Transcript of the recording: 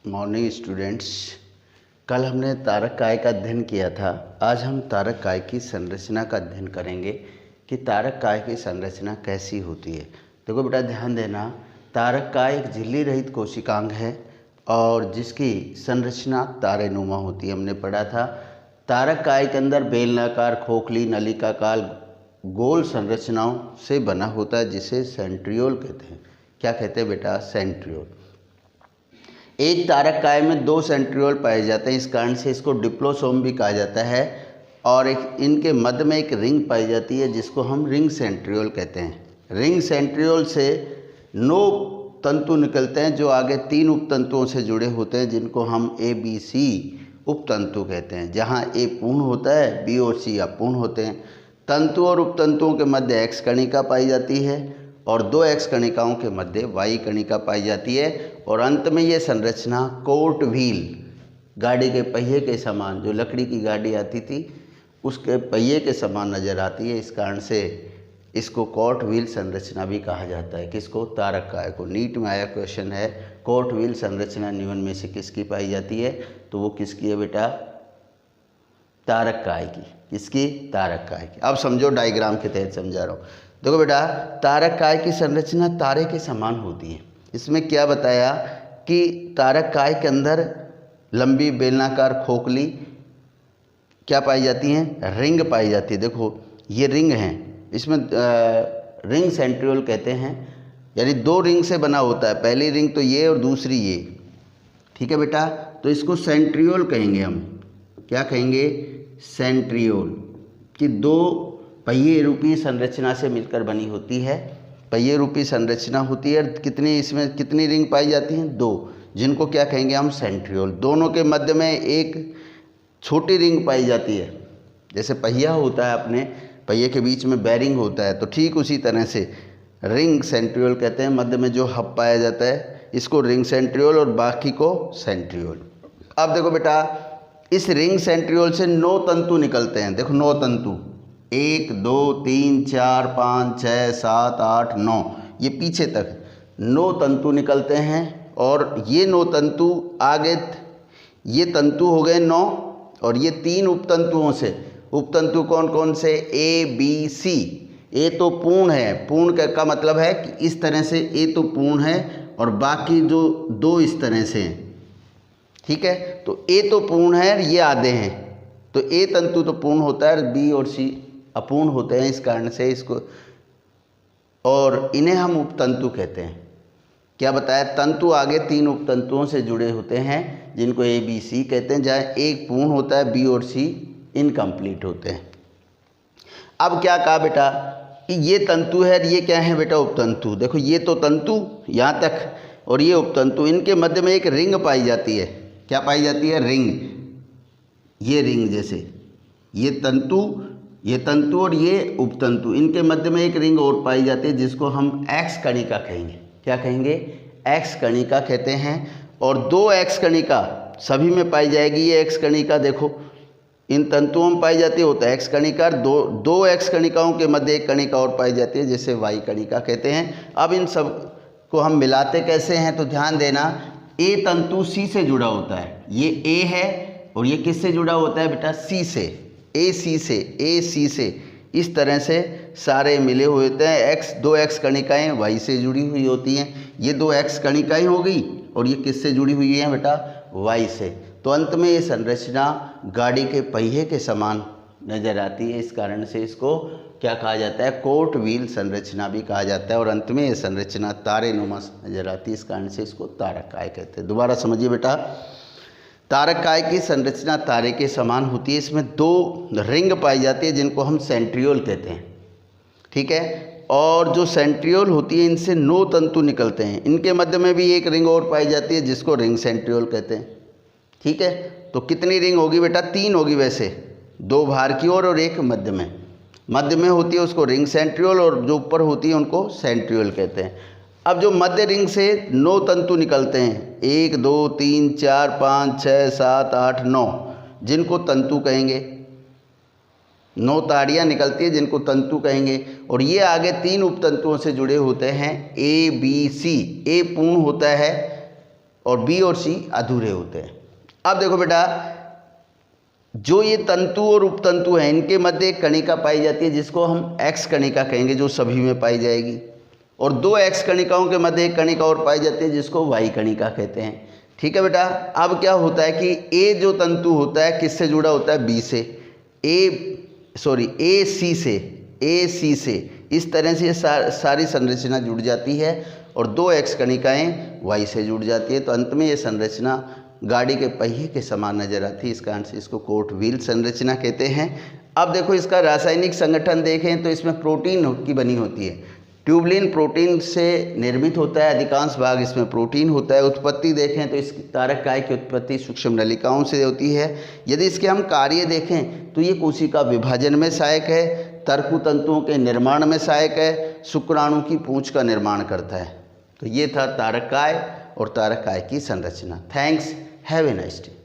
Morning students. कल हमने तारक काय का अध्ययन किया था। आज हम तारक काय की संरचना का अध्ययन करेंगे कि तारक काय की संरचना कैसी होती है। देखो बेटा, ध्यान देना, तारक काय एक झिल्ली रहित कोशिकांग है और जिसकी संरचना तारेनुमा होती है। हमने पढ़ा था तारक काय के अंदर बेलनाकार, खोखली, नलिकाकार, गोल संरचनाओं से बना होता है जिसे सेंट्रियोल कहते हैं। क्या कहते हैं बेटा? सेंट्रियोल। एक तारक काय में 2 सेंट्रियोल पाए जाते हैं, इस कारण से इसको डिप्लोसोम भी कहा जाता है। और इनके मध्य में एक रिंग पाई जाती है जिसको हम रिंग सेंट्रियोल कहते हैं। रिंग सेंट्रियोल से 9 तंतु निकलते हैं जो आगे 3 उपतंतुओं से जुड़े होते हैं जिनको हम ABC उपतंतु कहते हैं, जहाँ A पूर्ण होता है, B और C अपूर्ण होते हैं। तंतु और उपतंतुओं के मध्य X कणिका पाई जाती है और 2 X कणिकाओं के मध्य Y कणिका पाई जाती है। और अंत में ये संरचना कोर्ट व्हील, गाड़ी के पहिए के समान, जो लकड़ी की गाड़ी आती थी उसके पहिए के समान नज़र आती है। इस कारण से इसको कोर्ट व्हील संरचना भी कहा जाता है। किसको? तारक काय को। नीट में आया क्वेश्चन है, कोर्ट व्हील संरचना निम्न में से किसकी पाई जाती है? तो वो किसकी है बेटा? तारक काय की। किसकी? तारक काय की। अब समझो, डायग्राम के तहत समझा रहा हूँ। देखो बेटा, तारक काय की संरचना तारे के समान होती है। इसमें क्या बताया कि तारक काय के अंदर लंबी बेलनाकार खोखली क्या पाई जाती हैं? रिंग पाई जाती है। देखो ये रिंग हैं, इसमें रिंग सेंट्रियोल कहते हैं, यानी 2 रिंग से बना होता है। पहली रिंग तो ये और दूसरी ये, ठीक है बेटा? तो इसको सेंट्रियोल कहेंगे हम। क्या कहेंगे? सेंट्रियोल। कि 2 पहिए रूपी संरचना से मिलकर बनी होती है। पहिए रूपी संरचना होती है। इसमें कितनी रिंग पाई जाती हैं? 2, जिनको क्या कहेंगे हम? सेंट्रियोल। दोनों के मध्य में एक छोटी रिंग पाई जाती है। जैसे पहिया होता है, अपने पहिए के बीच में बेरिंग होता है, तो ठीक उसी तरह से रिंग सेंट्रियोल कहते हैं। मध्य में जो हब पाया जाता है इसको रिंग सेंट्रियोल और बाकी को सेंट्रियोल। अब देखो बेटा, इस रिंग सेंट्रियोल से 9 तंतु निकलते हैं। देखो 9 तंतु, 1 2 3 4 5 6 7 8 9, ये पीछे तक 9 तंतु निकलते हैं। और ये 9 तंतु आगे, ये तंतु हो गए 9 और ये 3 उपतंतुओं से। उपतंतु कौन कौन से? ABC। ए तो पूर्ण है। पूर्ण का मतलब है कि इस तरह से ए तो पूर्ण है और बाकी जो 2 इस तरह से हैं, ठीक है? तो ए तो पूर्ण है, ये आधे हैं, तो ए तंतु तो पूर्ण होता है, B और C अपूर्ण होते हैं। इस कारण से इसको, और इन्हें हम उपतंतु कहते हैं। क्या बताया? तंतु आगे 3 उपतंतुओं से जुड़े होते हैं जिनको ABC कहते हैं, जहाँ एक पूर्ण होता है, B और C इनकम्प्लीट होते हैं। अब क्या कहा बेटा कि ये तंतु है, ये क्या है बेटा? उपतंतु। देखो ये तो तंतु यहाँ तक और ये उपतंतु, इनके मध्य में एक रिंग पाई जाती है। क्या पाई जाती है? रिंग। ये रिंग जैसे ये तंतु और ये उपतंतु, इनके मध्य में एक रिंग और पाई जाती है जिसको हम X कणिका कहेंगे। क्या कहेंगे? X कणिका कहते हैं। और 2 X कणिका सभी में पाई जाएगी। ये X कणिका देखो इन तंतुओं में पाई जाती है, होता है X कणिका। 2 X कणिकाओं के मध्य एक कणिका और पाई जाती है जिसे Y कणिका कहते हैं। अब इन सब को हम मिलाते कैसे हैं? तो ध्यान देना, A तंतु C से जुड़ा होता है। ये A है और ये किससे जुड़ा होता है बेटा? C से। AC से इस तरह से सारे मिले हुए होते हैं। 2 X कणिकाएँ Y से जुड़ी हुई होती हैं। ये 2 X कणिकाएँ हो गई और ये किससे जुड़ी हुई हैं बेटा? Y से। तो अंत में ये संरचना गाड़ी के पहिए के समान नज़र आती है। इस कारण से इसको क्या कहा जाता है? कोर्ट व्हील संरचना भी कहा जाता है। और अंत में ये संरचना तारेनुमा नज़र आती है। इस कारण से इसको तारक काय कहते हैं। दोबारा समझिए बेटा, तारक काय की संरचना तारे के समान होती है। इसमें 2 रिंग पाई जाती है जिनको हम सेंट्रियोल कहते हैं, ठीक है? और जो सेंट्रियोल होती है इनसे 9 तंतु निकलते हैं। इनके मध्य में भी एक रिंग और पाई जाती है जिसको रिंग सेंट्रियोल कहते हैं, ठीक है? तो कितनी रिंग होगी बेटा? 3 होगी वैसे, 2 बाहर की ओर और एक मध्य में। मध्य में होती है उसको रिंग सेंट्रियोल और जो ऊपर होती है उनको सेंट्रियोल कहते हैं। अब जो मध्य रिंग से 9 तंतु निकलते हैं, 1 2 3 4 5 6 7 8 9, जिनको तंतु कहेंगे। 9 ताड़ियाँ निकलती है जिनको तंतु कहेंगे। और ये आगे 3 उपतंतुओं से जुड़े होते हैं, A B C। ए पूर्ण होता है और बी और सी अधूरे होते हैं। अब देखो बेटा, जो ये तंतु और उपतंतु हैं इनके मध्य एक कणिका पाई जाती है जिसको हम एक्स कणिका कहेंगे, जो सभी में पाई जाएगी, और दो एक्स कणिकाओं के मध्य एक कणिका और पाई जाती है जिसको वाई कणिका कहते हैं। ठीक है बेटा, अब क्या होता है कि ए जो तंतु होता है किससे जुड़ा होता है, बी से, ए सी से इस तरह से सारी संरचना जुड़ जाती है और दो एक्स कणिकाएं वाई से जुड़ जाती है। तो अंत में ये संरचना गाड़ी के पहिए के समान नजर आती है। इसका आंसर, इसको कोट व्हील संरचना कहते हैं। अब देखो इसका रासायनिक संगठन देखें तो इसमें प्रोटीन की बनी होती है। ट्यूबलिन प्रोटीन से निर्मित होता है, अधिकांश भाग इसमें प्रोटीन होता है। उत्पत्ति देखें तो इस तारक काय की उत्पत्ति सूक्ष्म नलिकाओं से होती है। यदि इसके हम कार्य देखें तो ये कोशिका विभाजन में सहायक है, तर्कु तंतुओं के निर्माण में सहायक है, शुक्राणु की पूंछ का निर्माण करता है। तो ये था तारक काय और तारक काय की संरचना। Thanks, have a nice day.